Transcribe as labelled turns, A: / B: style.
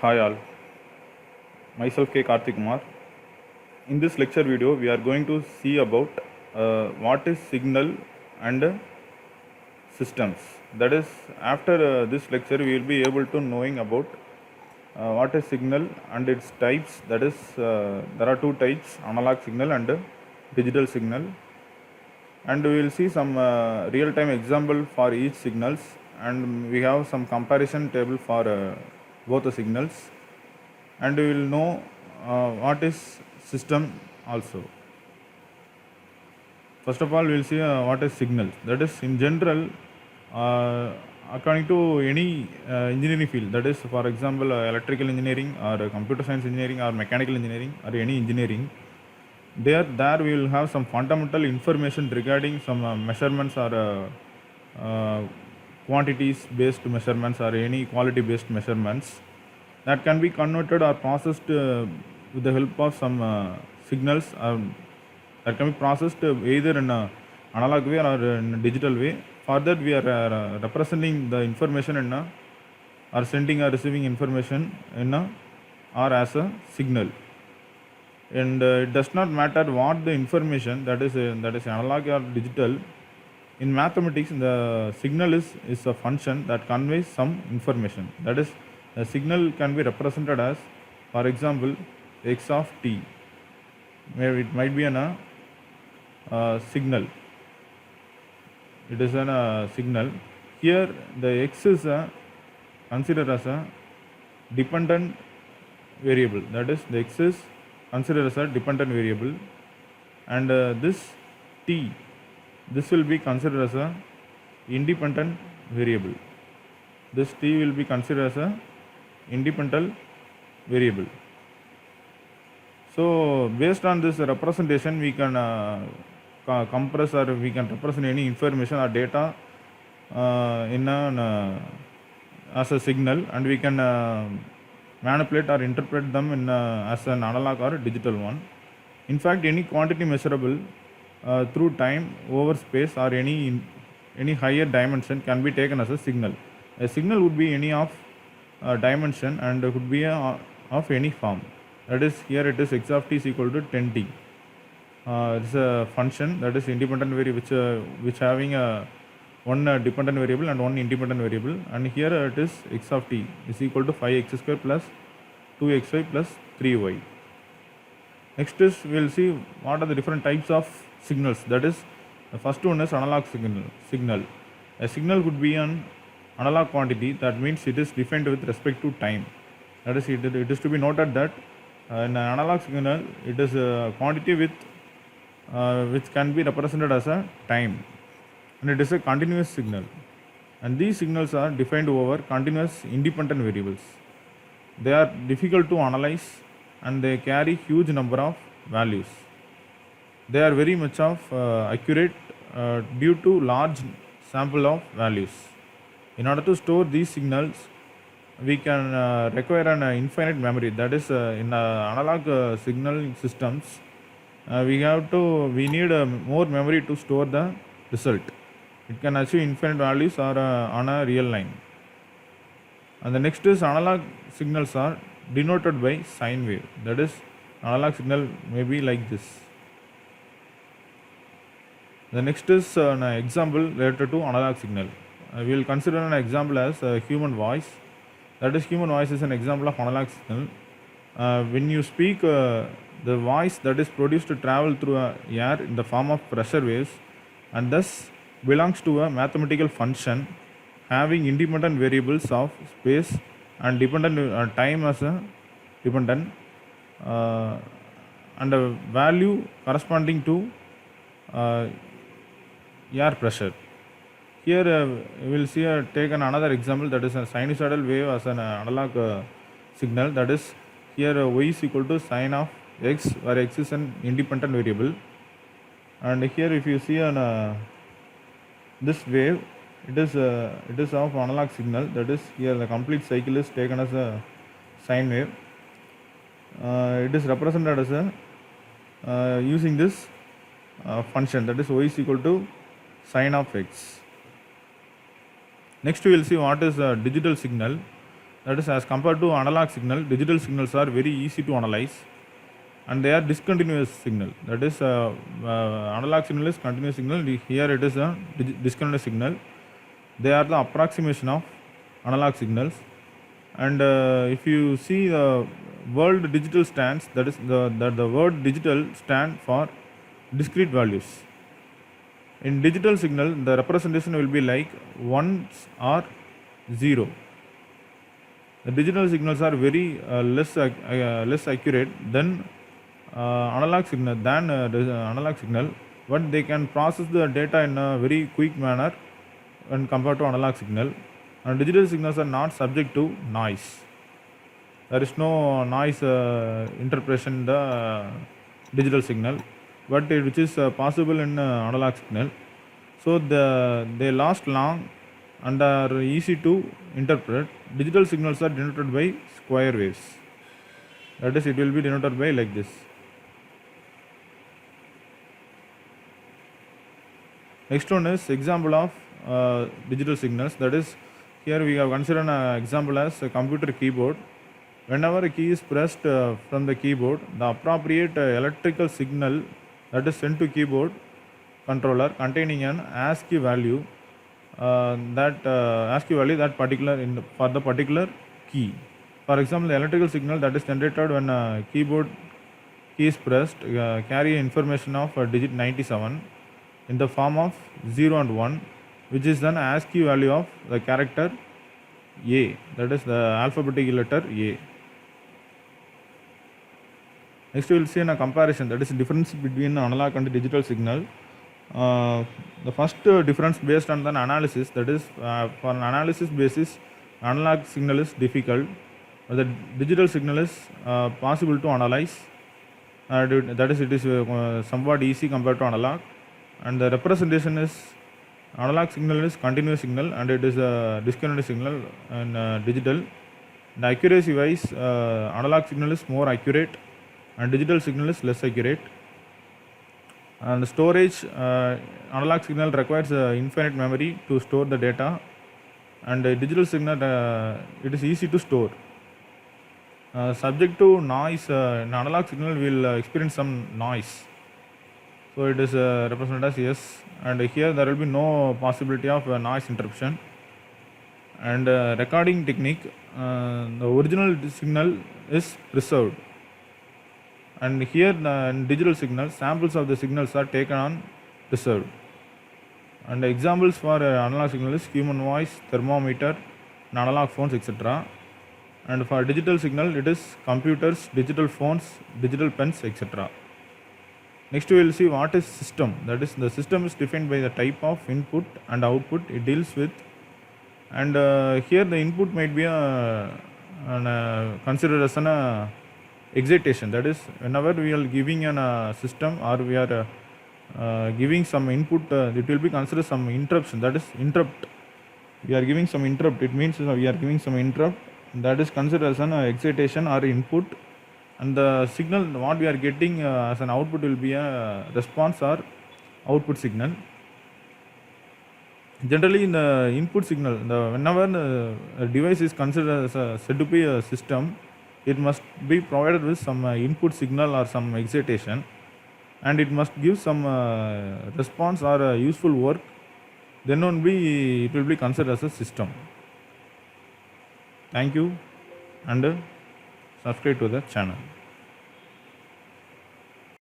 A: Hi all, myself K. Karthik Kumar. In this lecture video, we are going to see about what is signal and systems. That is, after this lecture, we will be able to knowing about what is signal and its types. That is, there are two types: analog signal and digital signal. And we will see some real-time example for each signals, and we have some comparison table for both the signals, and we will know what is system also. First of all, we will see what is signal. That is, in general, uh, according to any engineering field, that is, for example, electrical engineering or computer science engineering or mechanical engineering or any engineering, there we will have some fundamental information regarding some measurements or quantities based measurements or any quality based measurements that can be converted or processed with the help of some signals that can be processed either in a analog way or in a digital way. For that, we are representing the information in a, or sending or receiving information in a, or as a signal. And it does not matter what the information, that is analog or digital. In mathematics, the signal is a function that conveys some information. That is, a signal can be represented as, for example, x of t. Where it might be an signal. It is a signal. Here, the x is considered as a dependent variable. That is, the x is considered as a dependent variable, and this t, this will be considered as a independent variable. This t will be considered as a independent variable. So based on this representation, we can compress or we can represent any information or data in an as a signal, and we can manipulate or interpret them in as an analog or a digital one. In fact, any quantity measurable through time over space or any higher dimension can be taken as a signal. A signal would be any of dimension and could be of any form. That is, here it is x of t is equal to 10t. It's a function that is independent variable which having one dependent variable and one independent variable, and here it is x of t is equal to 5x square plus 2xy plus 3y. Next is we will see what are the different types of signals. That is, the first one is analog signal. A signal could be an analog quantity, that means it is defined with respect to time. That is, it is to be noted that in an analog signal, it is a quantity with which can be represented as a time, and it is a continuous signal, and these signals are defined over continuous independent variables. They are difficult to analyze and they carry huge number of values. They are very much of accurate due to large sample of values. In order to store these signals, we can require an infinite memory. That is, in analog signal systems, we need more memory to store the result. It can achieve infinite values or on a real line. And the next is analog signals are denoted by sine wave. That is, analog signal may be like this. The next is an example related to analog signal. We will consider an example as human voice. That is, human voice is an example of analog signal. When you speak, the voice that is produced to travel through air in the form of pressure waves, and thus belongs to a mathematical function having independent variables of space and dependent time as a dependent, and a value corresponding to air pressure. Here we will see take another example, that is a sinusoidal wave as an analog signal. That is, here y is equal to sine of x, where x is an independent variable, and here if you see on this wave, it is of analog signal. That is, here the complete cycle is taken as a sine wave. It is represented as a using this function, that is y is equal to sine of x. Next we will see what is a digital signal. That is, as compared to analog signal, digital signals are very easy to analyze, and they are discontinuous signal. That is, analog signal is continuous signal. Here it is a discontinuous signal. They are the approximation of analog signals. And if you see the word digital stands, that is the word digital stand for discrete values. In digital signal, the representation will be like ones or zero. The digital signals are very less accurate than analog signal, but they can process the data in a very quick manner when compared to analog signal. And digital signals are not subject to noise. There is no noise interpretation in the digital signal, but which is possible in analog signal. So they last long and are easy to interpret. Digital signals are denoted by square waves. That is, it will be denoted by like this. Next one is example of digital signals. That is, here we have considered an example as a computer keyboard. Whenever a key is pressed from the keyboard, the appropriate electrical signal that is sent to keyboard controller containing an ASCII value that particular for the particular key. For example, the electrical signal that is generated when a keyboard key is pressed carry information of digit 97 in the form of 0 and 1, which is an ASCII value of the character A, that is the alphabetic letter A. Next we will see a comparison, that is the difference between analog and digital signal. The first difference based on the analysis, that is for an analysis basis, analog signal is difficult, but the digital signal is possible to analyze. That is, it is somewhat easy compared to analog, and the representation is analog signal is continuous signal and it is a discontinuous signal and digital. The accuracy wise, analog signal is more accurate and digital signal is less accurate. And the storage, analog signal requires infinite memory to store the data, and digital signal it is easy to store. Subject to noise, in analog signal will experience some noise, so it is represented as yes, and here there will be no possibility of noise interruption. And recording technique, the original signal is preserved, and here in digital signal samples of the signals are taken on preserved. And examples for analog signal is human voice, thermometer, and analog phones, etc. And for digital signal it is computers, digital phones, digital pens, etc. Next we will see what is system. That is, the system is defined by the type of input and output it deals with. And here the input might be considered as an excitation. That is, whenever we are giving a system or we are giving some input, it will be considered some interruption. That is interrupt. We are giving some interrupt. It means we are giving some interrupt. That is considered as an excitation or input. And the signal what we are getting as an output will be a response or output signal. Generally, in the input signal, whenever a device is considered as said to be a system, it must be provided with some input signal or some excitation, and it must give some response or useful work. Then only it will be considered as a system. Thank you, and subscribe to the channel.